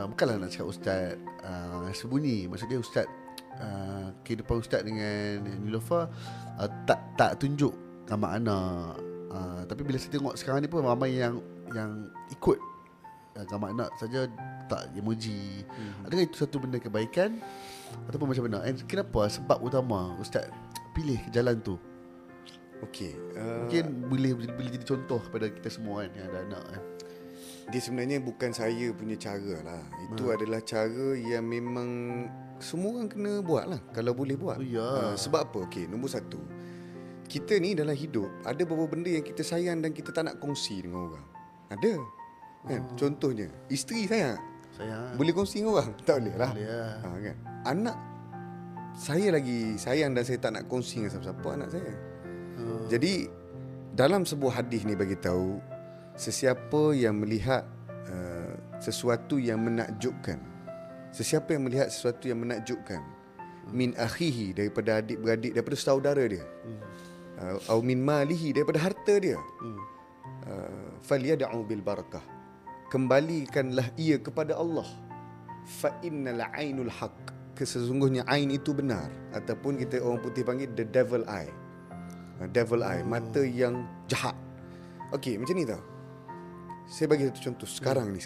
bukanlah nak cakap ustaz sembunyi. Maksudnya ustaz kehidupan ustaz dengan Niloufar tak tunjuk gambar anak. Tapi bila saya tengok sekarang ni pun ramai yang ikut gambar anak saja, tak emoji. Adakah itu satu benda kebaikan ataupun macam mana? And kenapa sebab utama ustaz pilih jalan tu? Okey, Mungkin boleh jadi contoh kepada kita semua kan yang ada anak kan. dia sebenarnya bukan saya punya cara lah. Itu adalah cara yang memang semua orang kena buat lah, kalau boleh buat. Sebab apa? Okey, nombor satu, kita ni dalam hidup ada beberapa benda yang kita sayang dan kita tak nak kongsi dengan orang. Ada kan? Contohnya isteri saya boleh kongsi dengan orang? Tak boleh lah. Kan? Anak saya lagi sayang dan saya tak nak kongsi dengan siapa-siapa anak saya. Jadi dalam sebuah hadis ni bagi tahu, sesiapa yang melihat sesuatu yang menakjubkan, sesiapa yang melihat sesuatu yang menakjubkan min akhihi, daripada adik-beradik, daripada saudara dia, atau min malihi, daripada harta dia, falyad'u bil barakah, kembalikanlah ia kepada Allah. Fa innal ainul haq, sesungguhnya ain itu benar, ataupun kita orang putih panggil the devil eye. Devil eye, mata yang jahat. Okey, macam ni tau. Saya bagi satu contoh sekarang ni.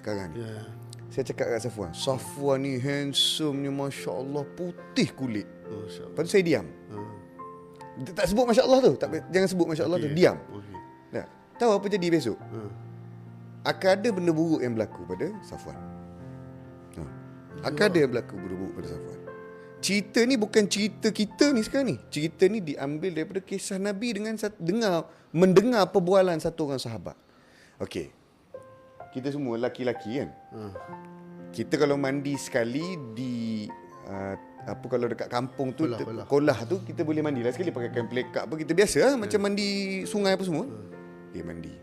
Saya cakap kat Safwan ni handsome-nya, Masya Allah, putih kulit. Lepas tu saya diam. Tak sebut Masya Allah tu, jangan sebut Masya Allah tu, diam. Nah, tahu apa jadi besok? Akan ada benda buruk yang berlaku pada Safwan. Akan ada yang berlaku benda buruk pada Safwan. Cerita ni bukan cerita kita ni sekarang ni. Cerita ni diambil daripada kisah Nabi dengan mendengar perbualan satu orang sahabat. Okey, kita semua laki-laki kan. Kita kalau mandi sekali di kalau dekat kampung tu, kolah tu, kita boleh mandi lah sekali pakai kain pelekak apa, kita biasa lah, macam mandi sungai apa semua. Dia mandi.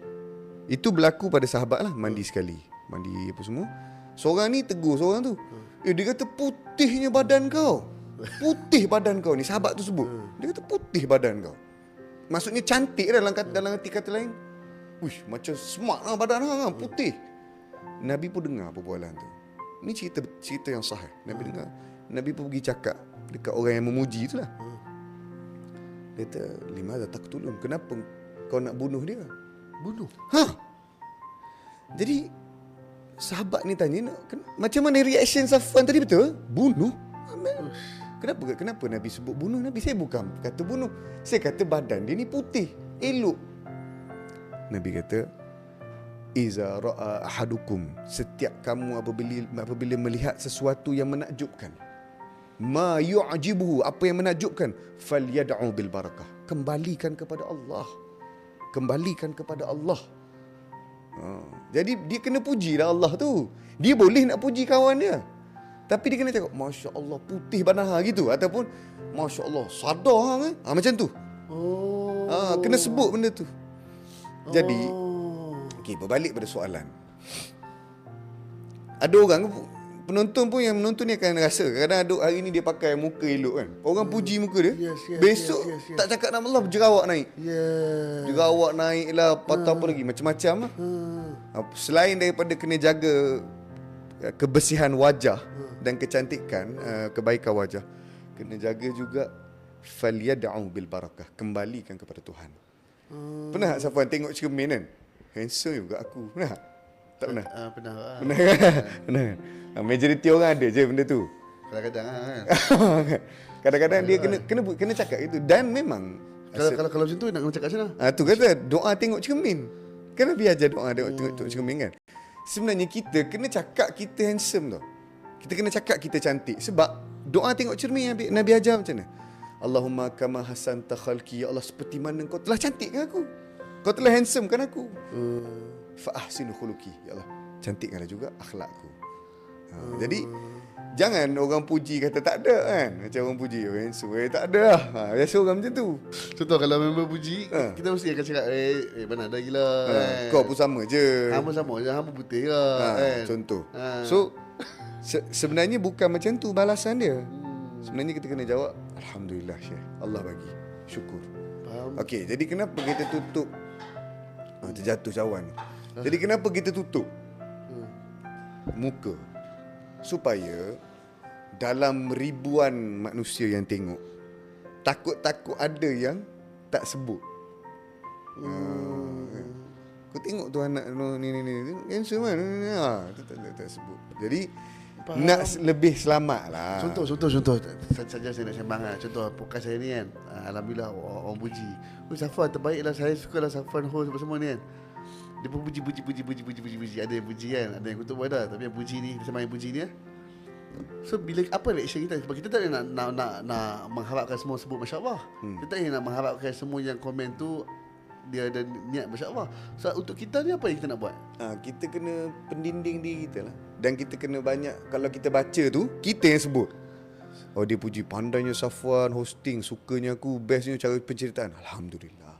Itu berlaku pada sahabat lah, mandi sekali, mandi apa semua. Seorang ni tegur seorang tu. Dia kata putihnya badan kau. Putih badan kau ni, sahabat tu sebut. Dia kata putih badan kau. Maksudnya cantik dalam arti kata lain. Wish, macam smart lah badan hang, putih. Nabi pun dengar perbualan tu. Ni cerita yang sahih. Nabi dengar. Nabi pun pergi cakap dekat orang yang memuji tu lah. Dia kata, limadha taqtulun, kenapa kau nak bunuh dia? Bunuh? Jadi sahabat ni tanya, macam mana reaction Safwan tadi, betul? Bunuh? Kenapa Nabi sebut bunuh? Nabi, saya bukan kata bunuh, saya kata badan dia ni putih, elok. Nabi kata, iza ra'a ahadukum, setiap kamu apabila melihat sesuatu yang menakjubkan, ma yu'jibuhu, apa yang menakjubkan, falyad'u bil barakah, kembalikan kepada Allah. Kembalikan kepada Allah. Jadi dia kena puji lah Allah tu. Dia boleh nak puji kawan dia, tapi dia kena cakap Masya Allah putih badan hang gitu, ataupun Masya Allah sadar hang macam tu. Kena sebut benda tu. Jadi okey, berbalik pada soalan. Ada orang penonton pun, yang menonton ni akan rasa kadang ada hari ni dia pakai muka elok kan, orang puji muka dia, besok tak cakap nama Allah, jerawat naik. Jerawat naik lah, patah apa lagi, macam-macam lah. Selain daripada kena jaga kebersihan wajah dan kecantikan, kebaikan wajah, kena jaga juga falyad'u bil barakah, kembalikan kepada Tuhan. Pernah tak Safwan tengok cermin kan, handsome juga aku? Pernah? Tak pernah? Pernah. Pernah kan? Majoriti orang ada je benda tu. Kadang-kadang kan. Kadang-kadang dia kena cakap itu. Dan memang kalau macam tu nak kena cakap macam mana? Tu kata doa tengok cermin. Kan Nabi ajar doa tengok cermin kan. Sebenarnya kita kena cakap kita handsome tau. Kita kena cakap kita cantik. Sebab doa tengok cermin Nabi ajar macam mana? Allahumma kama hasanta khalqi, ya Allah, seperti mana kau telah cantikkan aku, kau telah handsome-kan aku. Fa ahsinu khuluqi, ya Allah, cantikkanlah juga akhlakku. Jadi jangan orang puji kata tak ada kan. Macam orang puji handsome, tak ada lah. Biasa orang macam tu. Contoh kalau member puji, kita mesti akan cakap mana ada gila kan? Kau pun sama je. Hang pun sama je, hang pun putih lah kan? Contoh. So sebenarnya bukan macam tu balasan dia. Sebenarnya kita kena jawab alhamdulillah Syekh, Allah bagi, syukur. Okey, jadi kenapa kita tutup terjatuh cawan. Jadi kenapa kita tutup muka? supaya dalam ribuan manusia yang tengok, takut-takut ada yang tak sebut. Kau tengok tu anak ni handsome kan, tak sebut. Jadi Faham. nak lebih selamat lah. Contoh saja saya nak sembang lah. Contoh podcast saya ni kan, alhamdulillah orang puji. Safwan terbaik lah, saya suka lah Safwan host semua ni kan. Dia pun puji. Ada yang puji kan, ada yang kutuk pada, tapi yang puji ni sama yang puji ni lah. So bila apa reaction kita? Sebab kita tak boleh nak mengharapkan semua sebut masya-Allah. Kita tak boleh nak mengharapkan semua yang komen tu dia ada niat masya-Allah. So untuk kita ni apa yang kita nak buat? Kita kena pendinding diri kita lah. Dan kita kena banyak, kalau kita baca tu, kita yang sebut. Oh, dia puji pandainya Safwan hosting, sukanya aku, bestnya cara penceritaan. Alhamdulillah.